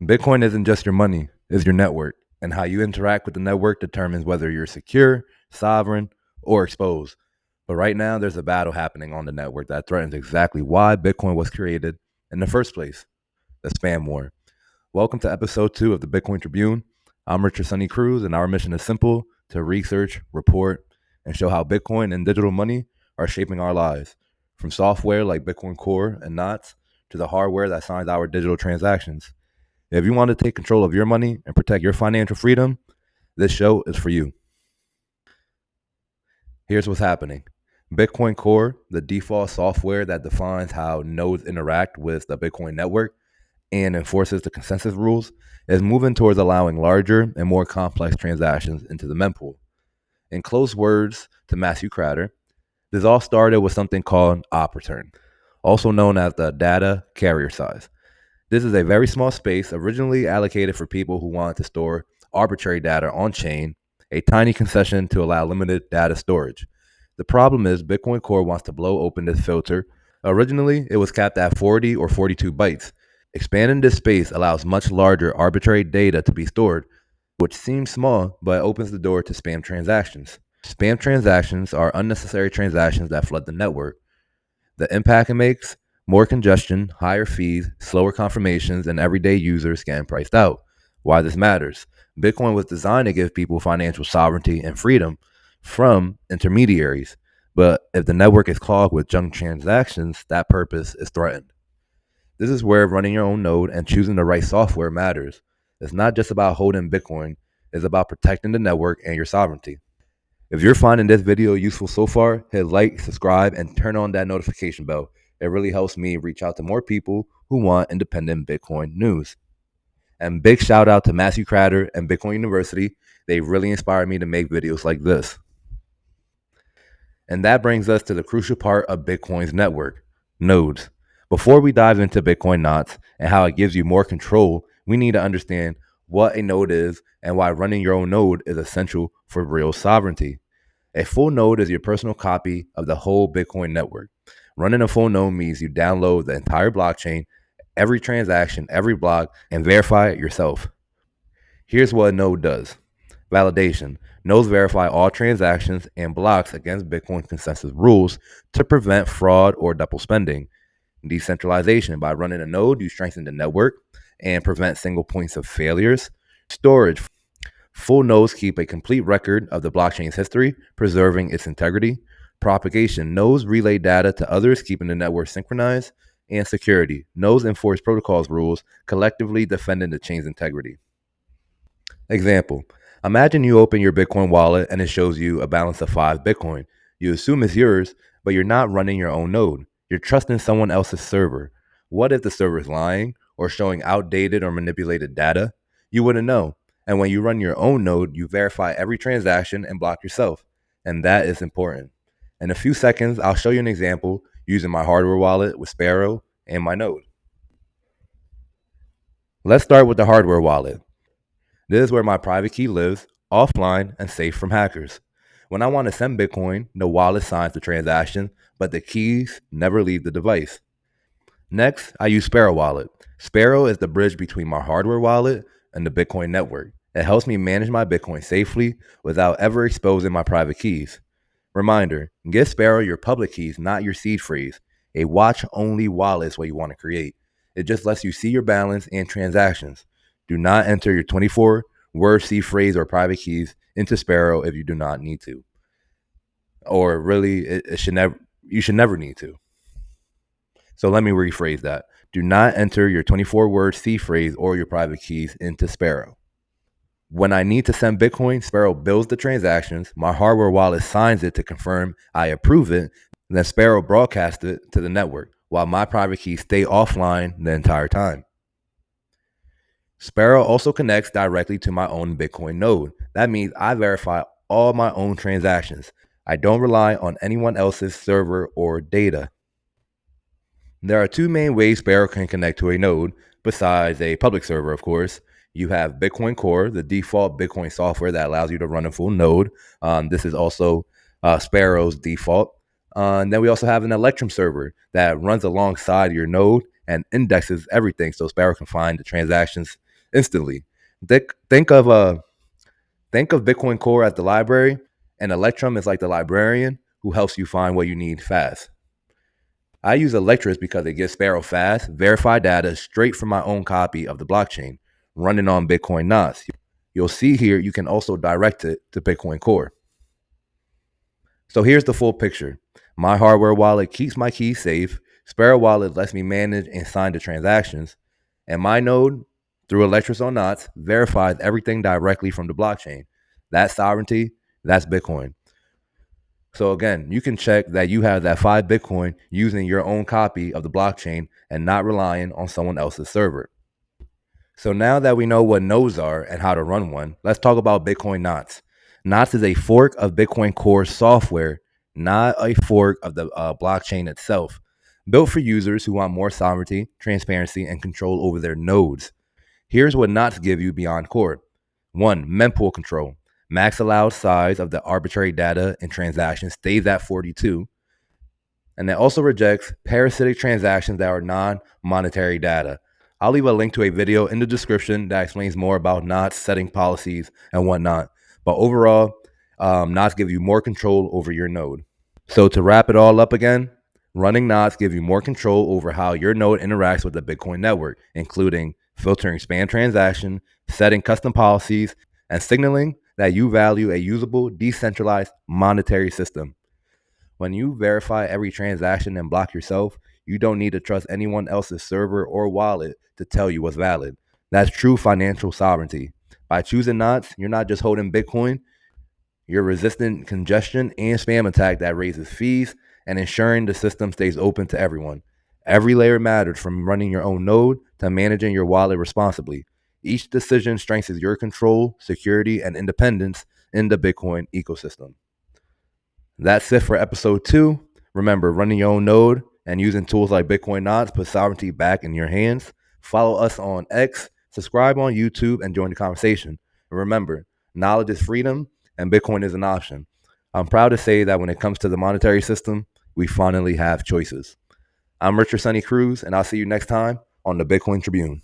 Bitcoin isn't just your money, it's your network. And how you interact with the network determines whether you're secure, sovereign, or exposed. But right now, there's a battle happening on the network that threatens exactly why Bitcoin was created in the first place, the spam war. Welcome to episode 2 of the Bitcoin Tribune. I'm Richard Sunny Cruz, and our mission is simple: to research, report, and show how Bitcoin and digital money are shaping our lives, from software like Bitcoin Core and Knots to the hardware that signs our digital transactions. If you want to take control of your money and protect your financial freedom, this show is for you. Here's what's happening. Bitcoin Core, the default software that defines how nodes interact with the Bitcoin network and enforces the consensus rules, is moving towards allowing larger and more complex transactions into the mempool. In close words to Matthew Crowder, this all started with something called op return, also known as the data carrier size. This is a very small space originally allocated for people who wanted to store arbitrary data on chain, a tiny concession to allow limited data storage. The problem is Bitcoin Core wants to blow open this filter. Originally, it was capped at 40 or 42 bytes. Expanding this space allows much larger arbitrary data to be stored, which seems small, but opens the door to spam transactions. Spam transactions are unnecessary transactions that flood the network. The impact it makes: more congestion, higher fees, slower confirmations, and everyday users getting priced out. Why this matters: Bitcoin was designed to give people financial sovereignty and freedom from intermediaries. But if the network is clogged with junk transactions, that purpose is threatened. This is where running your own node and choosing the right software matters. It's not just about holding Bitcoin, it's about protecting the network and your sovereignty. If you're finding this video useful so far, hit like, subscribe, and turn on that notification bell. It really helps me reach out to more people who want independent Bitcoin news. And big shout out to Matthew Crowder and Bitcoin University. They really inspired me to make videos like this. And that brings us to the crucial part of Bitcoin's network: nodes. Before we dive into Bitcoin Knots and how it gives you more control, we need to understand what a node is and why running your own node is essential for real sovereignty. A full node is your personal copy of the whole Bitcoin network. Running a full node means you download the entire blockchain, every transaction, every block, and verify it yourself. Here's what a node does. Validation. Nodes verify all transactions and blocks against Bitcoin consensus rules to prevent fraud or double spending. Decentralization. By running a node, you strengthen the network and prevent single points of failures. Storage. Full nodes keep a complete record of the blockchain's history, preserving its integrity. Propagation. Nodes relay data to others, keeping the network synchronized. And security. Nodes enforce protocols rules, collectively defending the chain's integrity. Example. Imagine you open your Bitcoin wallet and it shows you a balance of 5 Bitcoin. You assume it's yours, but you're not running your own node. You're trusting someone else's server. What if the server is lying or showing outdated or manipulated data? You wouldn't know. And when you run your own node, you verify every transaction and block yourself. And that is important. In a few seconds, I'll show you an example using my hardware wallet with Sparrow and my node. Let's start with the hardware wallet. This is where my private key lives, offline and safe from hackers. When I want to send Bitcoin, the wallet signs the transaction, but the keys never leave the device. Next, I use Sparrow Wallet. Sparrow is the bridge between my hardware wallet and the Bitcoin network. It helps me manage my Bitcoin safely without ever exposing my private keys. Reminder: give Sparrow your public keys, not your seed phrase. A watch-only wallet is what you want to create. It just lets you see your balance and transactions. Do not enter your 24-word seed phrase or private keys into Sparrow if you do not need to. Or really, you should never need to. So let me rephrase that. Do not enter your 24-word seed phrase or your private keys into Sparrow. When I need to send Bitcoin, Sparrow builds the transactions. My hardware wallet signs it to confirm I approve it. Then Sparrow broadcasts it to the network, while my private keys stay offline the entire time. Sparrow also connects directly to my own Bitcoin node. That means I verify all my own transactions. I don't rely on anyone else's server or data. There are 2 main ways Sparrow can connect to a node, besides a public server, of course. You have Bitcoin Core, the default Bitcoin software that allows you to run a full node. This is also Sparrow's default. And then we also have an Electrum server that runs alongside your node and indexes everything so Sparrow can find the transactions instantly. Think of Bitcoin Core as the library, and Electrum is like the librarian who helps you find what you need fast. I use Electrum because it gives Sparrow fast, verified data straight from my own copy of the blockchain, running on Bitcoin NOS. You'll see here you can also direct it to Bitcoin Core. So here's the full picture. My hardware wallet keeps my keys safe. Sparrow Wallet lets me manage and sign the transactions. And my node, through Electrum on Knots, verifies everything directly from the blockchain. That's sovereignty. That's Bitcoin. So again, you can check that you have that 5 Bitcoin using your own copy of the blockchain and not relying on someone else's server. So now that we know what nodes are and how to run one, let's talk about Bitcoin Knots. Knots is a fork of Bitcoin Core software, not a fork of the blockchain itself, built for users who want more sovereignty, transparency, and control over their nodes. Here's what Knots give you beyond Core. 1. Mempool control. Max allowed size of the arbitrary data and transactions stays at 42. And it also rejects parasitic transactions that are non-monetary data. I'll leave a link to a video in the description that explains more about Knots, setting policies, and whatnot. But overall, Knots give you more control over your node. So to wrap it all up again, running Knots gives you more control over how your node interacts with the Bitcoin network, including filtering spam transactions, setting custom policies, and signaling that you value a usable, decentralized monetary system. When you verify every transaction and block yourself, you don't need to trust anyone else's server or wallet to tell you what's valid. That's true financial sovereignty. By choosing Knots, you're not just holding Bitcoin, you're resisting congestion and spam attack that raises fees and ensuring the system stays open to everyone. Every layer matters, from running your own node to managing your wallet responsibly. Each decision strengthens your control, security, and independence in the Bitcoin ecosystem. That's it for episode 2. Remember, running your own node and using tools like Bitcoin Knots put sovereignty back in your hands. Follow us on X, subscribe on YouTube, and join the conversation. And remember, knowledge is freedom and Bitcoin is an option. I'm proud to say that when it comes to the monetary system, we finally have choices. I'm Richard Sunny Cruz, and I'll see you next time on the Bitcoin Tribune.